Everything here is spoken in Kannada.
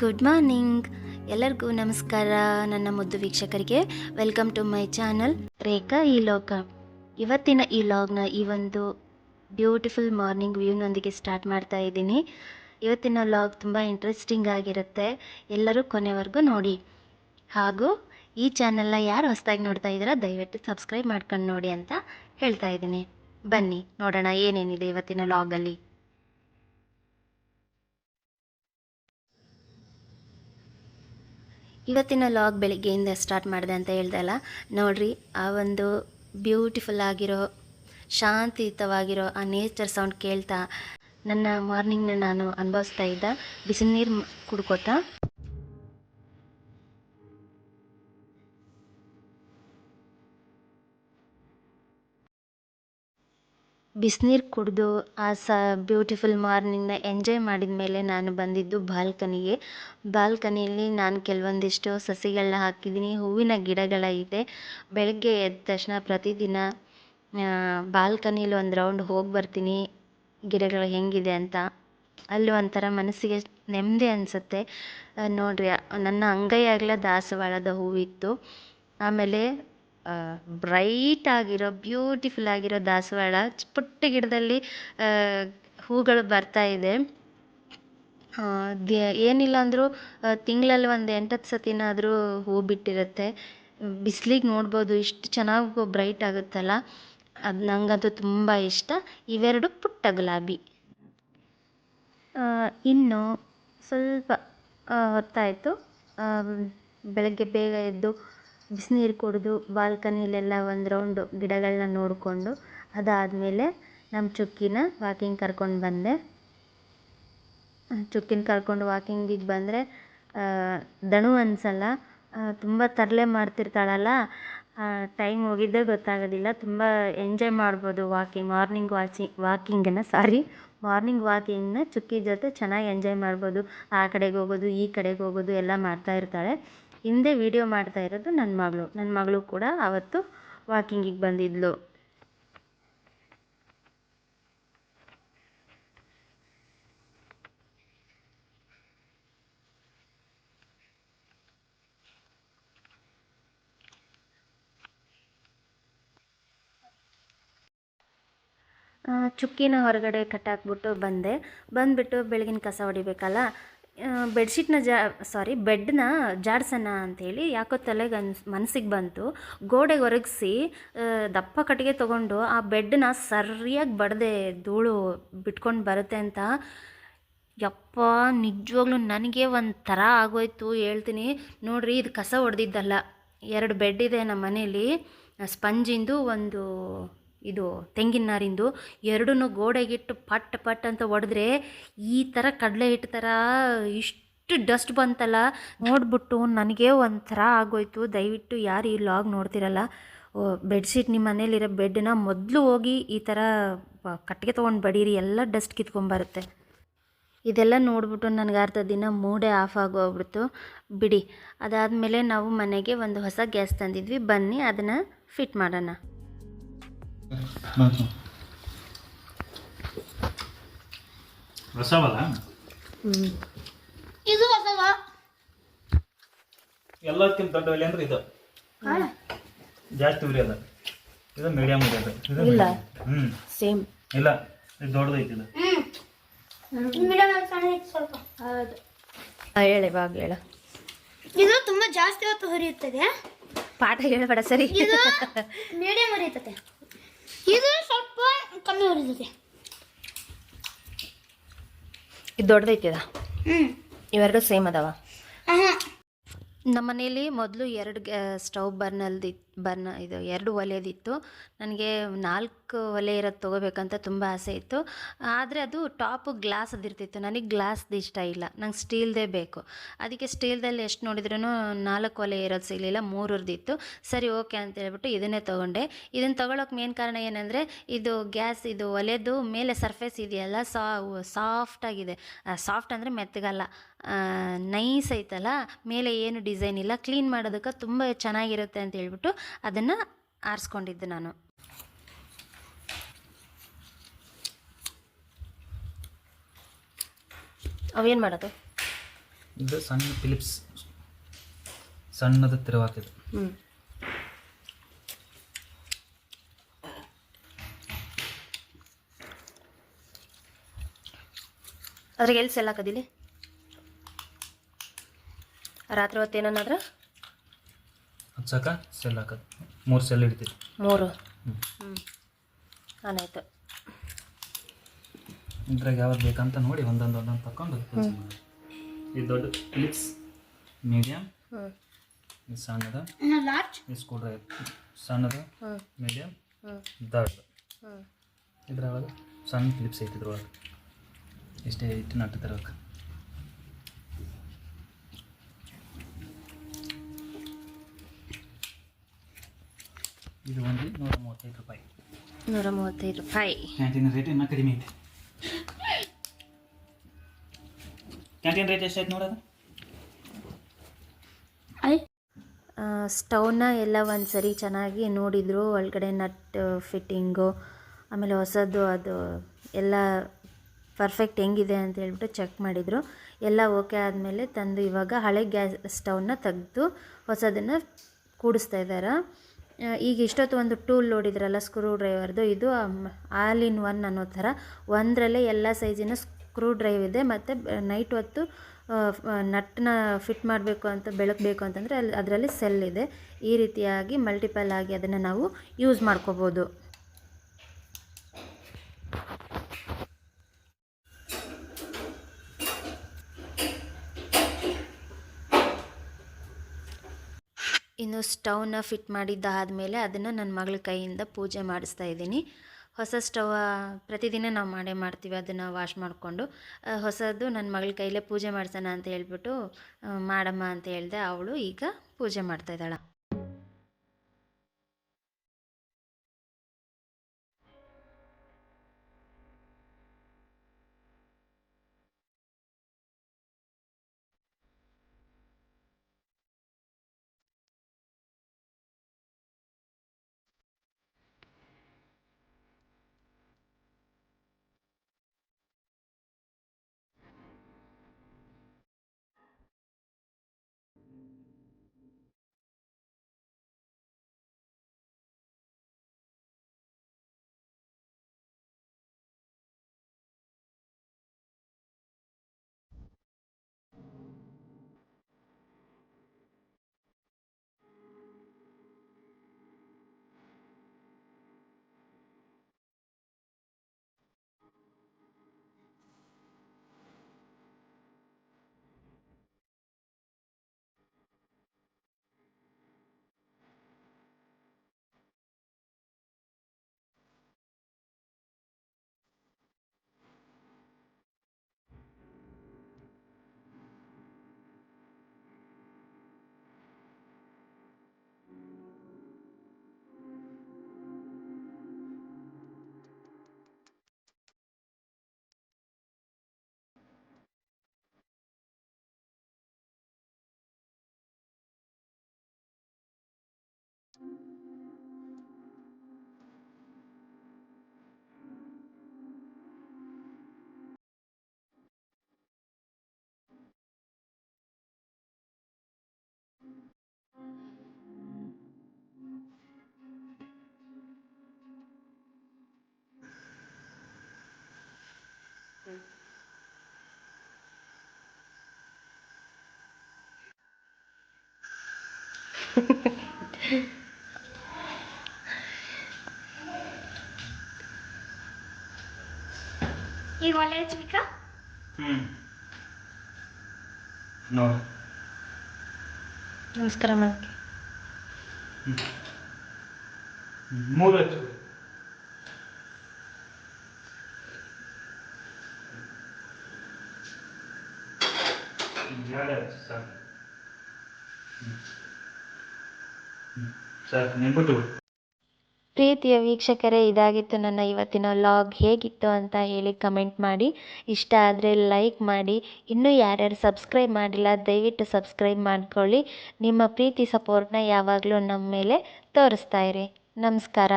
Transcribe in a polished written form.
ಗುಡ್ ಮಾರ್ನಿಂಗ್ ಎಲ್ಲರಿಗೂ ನಮಸ್ಕಾರ. ನನ್ನ ಮುದ್ದು ವೀಕ್ಷಕರಿಗೆ ವೆಲ್ಕಮ್ ಟು ಮೈ ಚಾನಲ್ ರೇಖಾ ಈ ಲೋಕ. ಇವತ್ತಿನ ಈ ಲಾಗ್ನ ಈ ಒಂದು ಬ್ಯೂಟಿಫುಲ್ ಮಾರ್ನಿಂಗ್ ವ್ಯೂನೊಂದಿಗೆ ಸ್ಟಾರ್ಟ್ ಮಾಡ್ತಾ ಇದ್ದೀನಿ. ಇವತ್ತಿನ ಲಾಗ್ ತುಂಬ ಇಂಟ್ರೆಸ್ಟಿಂಗ್ ಆಗಿರುತ್ತೆ, ಎಲ್ಲರೂ ಕೊನೆವರೆಗೂ ನೋಡಿ. ಹಾಗೂ ಈ ಚಾನಲ್ನ ಯಾರು ಹೊಸದಾಗಿ ನೋಡ್ತಾ ಇದ್ದೀರಾ ದಯವಿಟ್ಟು ಸಬ್ಸ್ಕ್ರೈಬ್ ಮಾಡ್ಕೊಂಡು ನೋಡಿ ಅಂತ ಹೇಳ್ತಾ ಇದ್ದೀನಿ. ಬನ್ನಿ ನೋಡೋಣ ಏನೇನಿದೆ ಇವತ್ತಿನ ಲಾಗಲ್ಲಿ. ಇವತ್ತಿನ ಲಾಗ್ ಬೆಳಿಗ್ಗೆಯಿಂದ ಸ್ಟಾರ್ಟ್ ಮಾಡಿದೆ ಅಂತ ಹೇಳ್ದಲ್ಲ, ನೋಡ್ರಿ ಆ ಒಂದು ಬ್ಯೂಟಿಫುಲ್ ಆಗಿರೋ ಶಾಂತಿಯುತವಾಗಿರೋ ಆ ನೇಚರ್ ಸೌಂಡ್ ಕೇಳ್ತಾ ನನ್ನ ಮಾರ್ನಿಂಗ್ನ ನಾನು ಅನುಭವಿಸ್ತಾ ಇದ್ದ. ಬಿಸಿನೀರು ಕುಡ್ಕೋತಾ ಬಿಸಿನೀರು ಕುಡಿದು ಆ ಬ್ಯೂಟಿಫುಲ್ ಮಾರ್ನಿಂಗ್ನ ಎಂಜಾಯ್ ಮಾಡಿದ ಮೇಲೆ ನಾನು ಬಂದಿದ್ದು ಬಾಲ್ಕನಿಯಲ್ಲಿ ನಾನು ಕೆಲವೊಂದಿಷ್ಟು ಸಸಿಗಳನ್ನ ಹಾಕಿದ್ದೀನಿ. ಹೂವಿನ ಗಿಡಗಳ ಇದೆ. ಬೆಳಗ್ಗೆ ಎದ್ದ ತಕ್ಷಣ ಪ್ರತಿದಿನ ಬಾಲ್ಕನಿಲಿ ಒಂದು ರೌಂಡ್ ಹೋಗಿ ಬರ್ತೀನಿ, ಗಿಡಗಳು ಹೆಂಗಿದೆ ಅಂತ. ಅಲ್ಲಿ ಒಂಥರ ಮನಸ್ಸಿಗೆ ನೆಮ್ಮದಿ ಅನಿಸುತ್ತೆ. ನೋಡ್ರಿ, ನನ್ನ ಅಂಗೈ ಆಗಲ ದಾಸವಾಳದ ಹೂವಿತ್ತು. ಆಮೇಲೆ ಬ್ರೈಟ್ ಆಗಿರೋ ಬ್ಯೂಟಿಫುಲ್ ಆಗಿರೋ ದಾಸವಾಳ ಪುಟ್ಟ ಗಿಡದಲ್ಲಿ ಹೂಗಳು ಬರ್ತಾ ಇದೆ. ಏನಿಲ್ಲ ಅಂದರೂ ತಿಂಗಳಲ್ಲಿ ಒಂದು 8-10 ಸತಿನಾದರೂ ಹೂ ಬಿಟ್ಟಿರುತ್ತೆ. ಬಿಸಿಲಿಗೆ ನೋಡ್ಬೋದು ಇಷ್ಟು ಚೆನ್ನಾಗಿ ಬ್ರೈಟ್ ಆಗುತ್ತಲ್ಲ, ಅದು ನನಗಂತೂ ತುಂಬ ಇಷ್ಟ. ಇವೆರಡು ಪುಟ್ಟ ಗುಲಾಬಿ. ಇನ್ನು ಸ್ವಲ್ಪ ಹೊತ್ತಾಯಿತು, ಬೆಳಗ್ಗೆ ಬೇಗ ಎದ್ದು ಬಿಸಿನೀರು ಕುಡಿದು ಬಾಲ್ಕನಿಲೆಲ್ಲ ಒಂದು ರೌಂಡು ಗಿಡಗಳನ್ನ ನೋಡಿಕೊಂಡು ಅದಾದಮೇಲೆ ನಮ್ಮ ಚುಕ್ಕಿನ ವಾಕಿಂಗ್ ಕರ್ಕೊಂಡು ಬಂದೆ. ಚುಕ್ಕಿನ ಕರ್ಕೊಂಡು ವಾಕಿಂಗಿಗೆ ಬಂದರೆ ದಣು ಅನಿಸಲ್ಲ. ತುಂಬ ತರಲೆ ಮಾಡ್ತಿರ್ತಾಳಲ್ಲ, ಟೈಮ್ ಹೋಗಿದ್ದೇ ಗೊತ್ತಾಗೋದಿಲ್ಲ. ತುಂಬ ಎಂಜಾಯ್ ಮಾಡ್ಬೋದು ಮಾರ್ನಿಂಗ್ ವಾಕಿಂಗ್ನ ಚುಕ್ಕಿ ಜೊತೆ ಚೆನ್ನಾಗಿ ಎಂಜಾಯ್ ಮಾಡ್ಬೋದು. ಆ ಕಡೆಗೆ ಹೋಗೋದು ಈ ಕಡೆಗೆ ಹೋಗೋದು ಎಲ್ಲ ಮಾಡ್ತಾ ಇರ್ತಾಳೆ. ಹಿಂದೆ ವಿಡಿಯೋ ಮಾಡ್ತಾ ಇರೋದು ನನ್ನ ಮಗಳು ಕೂಡ ಆವತ್ತು ವಾಕಿಂಗಿಗೆ ಬಂದಿದ್ಲು. ಚುಕ್ಕಿನ ಹೊರಗಡೆ ಕಟ್ಟಾಕ್ಬಿಟ್ಟು ಬಂದುಬಿಟ್ಟು ಬೆಳಗಿನ ಕಸ ಹೊಡಿಬೇಕಲ್ಲ. ಬೆಡ್ನ ಜಾಡ್ಸೋಣ ಅಂಥೇಳಿ ಯಾಕೋ ತಲೆಗೆ ಮನಸ್ಸಿಗೆ ಬಂತು. ಗೋಡೆಗೆ ಒರಗಿಸಿ ದಪ್ಪ ಕಟ್ಟಿಗೆ ತೊಗೊಂಡು ಆ ಬೆಡ್ನ ಸರಿಯಾಗಿ ಬಡದೆ ಧೂಳು ಬಿಟ್ಕೊಂಡು ಬರುತ್ತೆ ಅಂತ. ಯಪ್ಪ, ನಿಜವಾಗ್ಲೂ ನನಗೆ ಒಂಥರ ಆಗೋಯ್ತು ಹೇಳ್ತೀನಿ. ನೋಡ್ರಿ, ಇದು ಕಸ ಹೊಡೆದಿದ್ದಲ್ಲ, 2 ಬೆಡ್ ಇದೆ ನಮ್ಮ ಮನೇಲಿ. ಸ್ಪಂಜಿಂದು ಒಂದು ಇದು ತೆಂಗಿನ ನಾರಿಂದು. ಎರಡನ್ನೂ ಗೋಡೆಗಿಟ್ಟು ಪಟ್ ಅಂತ ಹೊಡೆದ್ರೆ ಈ ಥರ ಕಡಲೆ ಹಿಟ್ಟು ಥರ ಇಷ್ಟು ಡಸ್ಟ್ ಬಂತಲ್ಲ. ನೋಡ್ಬಿಟ್ಟು ನನಗೆ ಒಂಥರ ಆಗೋಯ್ತು. ದಯವಿಟ್ಟು ಯಾರು ಈ ಲಾಗ್ ನೋಡ್ತಿರಲ್ಲ, ಬೆಡ್ಶೀಟ್ ನಿಮ್ಮ ಮನೇಲಿರೋ ಬೆಡ್ನ ಮೊದಲು ಹೋಗಿ ಈ ಥರ ಕಟ್ಟಿಗೆ ತೊಗೊಂಡು ಬಡೀರಿ, ಎಲ್ಲ ಡಸ್ಟ್ ಕಿತ್ಕೊಂಬರುತ್ತೆ. ಇದೆಲ್ಲ ನೋಡ್ಬಿಟ್ಟು ನನಗೆ ಅರ್ಧ ದಿನ ಮೂಡೇ ಆಫ್ ಆಗೋಗ್ಬಿಡ್ತು. ಬಿಡಿ. ಅದಾದಮೇಲೆ ನಾವು ಮನೆಗೆ ಒಂದು ಹೊಸ ಗ್ಯಾಸ್ ತಂದಿದ್ವಿ. ಬನ್ನಿ ಅದನ್ನು ಫಿಟ್ ಮಾಡೋಣ. ಇದು ಹೊಸವ. ಎಲ್ಲಕ್ಕಿಂತ ದೊಡ್ಡ ಒಲೆ ಅಂದ್ರೆ ಇದು ಜಾಸ್ತಿ ಉರಿ ಅದ. ಇದು ಮೀಡಿಯಂ ಉರಿ ಅದ. ಇಲ್ಲ, ಸೇಮ್ ಇಲ್ಲ, ಇದು ದೊಡ್ಡದೈತಿ. ಸ್ವಲ್ಪ ಹೇಳಿ ಬಾಗ ಹೇಳ. ಇದು ತುಂಬಾ ಜಾಸ್ತಿ ಹೊತ್ತು ಹುರಿಯುತ್ತದೆ. ಪಾಠ ಹೇಳಬೇಡ ಸರಿ. ಇದು ಮೀಡಿಯಂ ಹುರಿಯುತ್ತದೆ, ಇದು ಸ್ವಲ್ಪ ಕಮ್ಮಿ ಹುರಿಯುತ್ತದೆ. ಇದು ದೊಡ್ಡದೈತಿದ. ಇವೆರಡು ಸೇಮ್ ಅದಾವ. ನಮ್ಮ ಮನೇಲಿ ಮೊದಲು 2 ಸ್ಟವ್ ಇದು 2 ಒಲೆದಿತ್ತು. ನನಗೆ 4 ಒಲೆ ಇರೋದು ತೊಗೋಬೇಕಂತ ತುಂಬ ಆಸೆ ಇತ್ತು. ಆದರೆ ಅದು ಟಾಪು ಗ್ಲಾಸದಿರ್ತಿತ್ತು. ನನಗೆ ಗ್ಲಾಸ್ದು ಇಷ್ಟ ಇಲ್ಲ, ನಂಗೆ ಸ್ಟೀಲ್ದೇ ಬೇಕು. ಅದಕ್ಕೆ ಸ್ಟೀಲ್ದಲ್ಲಿ ಎಷ್ಟು ನೋಡಿದ್ರೂ 4 ಒಲೆ ಇರೋದು ಸಿಗಲಿಲ್ಲ, 3ರದ್ದಿತ್ತು. ಸರಿ ಓಕೆ ಅಂತ ಹೇಳ್ಬಿಟ್ಟು ಇದನ್ನೇ ತೊಗೊಂಡೆ. ಇದನ್ನು ತೊಗೊಳಕ್ಕೆ ಮೇನ್ ಕಾರಣ ಏನಂದರೆ ಇದು ಗ್ಯಾಸ್, ಇದು ಒಲೆದು ಮೇಲೆ ಸರ್ಫೇಸ್ ಇದೆಯಲ್ಲ, ಸಾಫ್ಟಾಗಿದೆ. ಸಾಫ್ಟ್ ಅಂದರೆ ಮೆತ್ತಗಲ್ಲ, ನೈಸ್ ಐತಲ್ಲ, ಮೇಲೆ ಏನು ಡಿಸೈನ್ ಇಲ್ಲ. ಕ್ಲೀನ್ ಮಾಡೋದಕ್ಕೆ ತುಂಬ ಚೆನ್ನಾಗಿರುತ್ತೆ ಅಂತ ಹೇಳ್ಬಿಟ್ಟು ಅದನ್ನು ಆರಿಸ್ಕೊಂಡಿದ್ದೆ ನಾನು. ಅವೇನು ಮಾಡೋದು? ಇದು ಸಣ್ಣ ಫಿಲಿಪ್ಸ್ ಸಣ್ಣದು ತಿರುವಾಕಿದ್ದು. ಹ್ಞೂ ಅದ್ರಾಗ ಎಲ್ಲಿ ಸೆಲ್ ಹಾಕೋದಿಲ್ಲ ರಾತ್ರಿ ಹೊತ್ತು ಏನನ್ನಾದ್ರೆ ಹಚ್ಚಕ ಸೆಲ್ ಹಾಕೋದು 3 ಸೆಲ್ ಹಿಡಿತೈತಿ. 3 ಹ್ಞೂ ಆನಾಯ್ತು. ಇದ್ರಾಗ ಯಾವ್ದು ಬೇಕಂತ ನೋಡಿ ಒಂದೊಂದು ತಗೊಂಡು ಕೆಲಸ ಮಾಡಿ. ಇದು ದೊಡ್ಡ ಫಿಲಿಪ್ಸ್, ಮೀಡಿಯಮ್, ಹ್ಞೂ ಇದು ಸಣ್ಣದು, ಲಾರ್ಜ್, ಇದು ಸ್ಕ್ರೂ ಡ್ರೈವರ್ ಸಣ್ಣದು, ಹ್ಞೂ ಮೀಡಿಯಮ್, ಹ್ಞೂ ದೊಡ್ಡ. ಹ್ಞೂ ಇದ್ರೊಳಗೆ ಸಣ್ಣ ಫಿಲಿಪ್ಸ್ ಐತಿ. ಇದ್ರೊಳಗೆ ಇಷ್ಟೇ ಇಟ್ಟು ನಟ್ಟು ತರಬೇಕು. ಇದು ಒಂದು 135 ರೂಪಾಯಿ. 135 ರೂಪಾಯಿ. ಕ್ಯಾಂಟೀನ್ ರೇಟ್ ಇನ್ನೂ ಕಡಿಮೆ ಐತೆ. ಕ್ಯಾಂಟೀನ್ ರೇಟ್ ಎಷ್ಟಾಯ್ತು ನೋಡೋದು. ಸ್ಟವ್ನ ಎಲ್ಲ ಒಂದು ಸರಿ ಚೆನ್ನಾಗಿ ನೋಡಿದರು. ಒಳಗಡೆ ನಟ್ ಫಿಟ್ಟಿಂಗು ಆಮೇಲೆ ಹೊಸದು ಅದು ಎಲ್ಲ ಪರ್ಫೆಕ್ಟ್ ಹೆಂಗಿದೆ ಅಂತ ಹೇಳ್ಬಿಟ್ಟು ಚೆಕ್ ಮಾಡಿದರು. ಎಲ್ಲ ಓಕೆ ಆದಮೇಲೆ ತಂದು ಇವಾಗ ಹಳೆ ಗ್ಯಾಸ್ ಸ್ಟವ್ನ ತೆಗೆದು ಹೊಸದನ್ನು ಕೂಡಿಸ್ತಾ ಇದ್ದಾರೆ. ಈಗ ಇಷ್ಟೊತ್ತು ಒಂದು ಟೂಲ್ ನೋಡಿದ್ರಲ್ಲ ಸ್ಕ್ರೂ ಡ್ರೈವರ್ದು, ಇದು ಆಲ್ ಇನ್ ಒನ್ ಅನ್ನೋ ಥರ ಒಂದರಲ್ಲೇ ಎಲ್ಲ ಸೈಜಿನ ಸ್ಕ್ರೂ ಡ್ರೈವ್ ಇದೆ. ಮತ್ತು ನೈಟ್ ಹೊತ್ತು ನಟ್ಟನ್ನ ಫಿಟ್ ಮಾಡಬೇಕು ಅಂತ ಬೆಳಕಬೇಕು ಅಂತಂದರೆ ಅದರಲ್ಲಿ ಸೆಲ್ ಇದೆ. ಈ ರೀತಿಯಾಗಿ ಮಲ್ಟಿಪಲ್ ಆಗಿ ಅದನ್ನು ನಾವು ಯೂಸ್ ಮಾಡ್ಕೋಬೋದು. ಇನ್ನು ಸ್ಟವ್ನ ಫಿಟ್ ಮಾಡಿದ್ದಾದಮೇಲೆ ಅದನ್ನು ನನ್ನ ಮಗಳ ಕೈಯಿಂದ ಪೂಜೆ ಮಾಡಿಸ್ತಾ ಇದ್ದೀನಿ. ಹೊಸ ಸ್ಟವ್ ಪ್ರತಿದಿನ ನಾವು ಮಾಡೇ ಮಾಡ್ತೀವಿ, ಅದನ್ನು ವಾಶ್ ಮಾಡಿಕೊಂಡು. ಹೊಸದು ನನ್ನ ಮಗಳ ಕೈಲೇ ಪೂಜೆ ಮಾಡ್ಸೋಣ ಅಂತ ಹೇಳ್ಬಿಟ್ಟು ಮಾಡಮ್ಮ ಅಂತ ಹೇಳಿದೆ. ಅವಳು ಈಗ ಪೂಜೆ ಮಾಡ್ತಾಯಿದ್ದಾಳೆ. ಈಗ ಒಲೆ ಹಚ್ಬೇಕಾ? ನೋಡಿ ನಮಸ್ಕಾರ ಮಾಡೋಕ್ಕೆ. 3 ಹಚ್ಚು. ಸಾಕು ನಿಂಬುದು. ಪ್ರೀತಿಯ ವೀಕ್ಷಕರೇ, ಇದಾಗಿತ್ತು ನನ್ನ ಇವತ್ತಿನ ವ್ಲಾಗ್. ಹೇಗಿತ್ತು ಅಂತ ಹೇಳಿ ಕಮೆಂಟ್ ಮಾಡಿ. ಇಷ್ಟ ಆದರೆ ಲೈಕ್ ಮಾಡಿ. ಇನ್ನೂ ಯಾರ್ಯಾರು ಸಬ್ಸ್ಕ್ರೈಬ್ ಮಾಡಿಲ್ಲ ದಯವಿಟ್ಟು ಸಬ್ಸ್ಕ್ರೈಬ್ ಮಾಡ್ಕೊಳ್ಳಿ. ನಿಮ್ಮ ಪ್ರೀತಿ ಸಪೋರ್ಟ್ನ ಯಾವಾಗಲೂ ನಮ್ಮ ಮೇಲೆ ತೋರಿಸ್ತಾ ಇರಿ. ನಮಸ್ಕಾರ.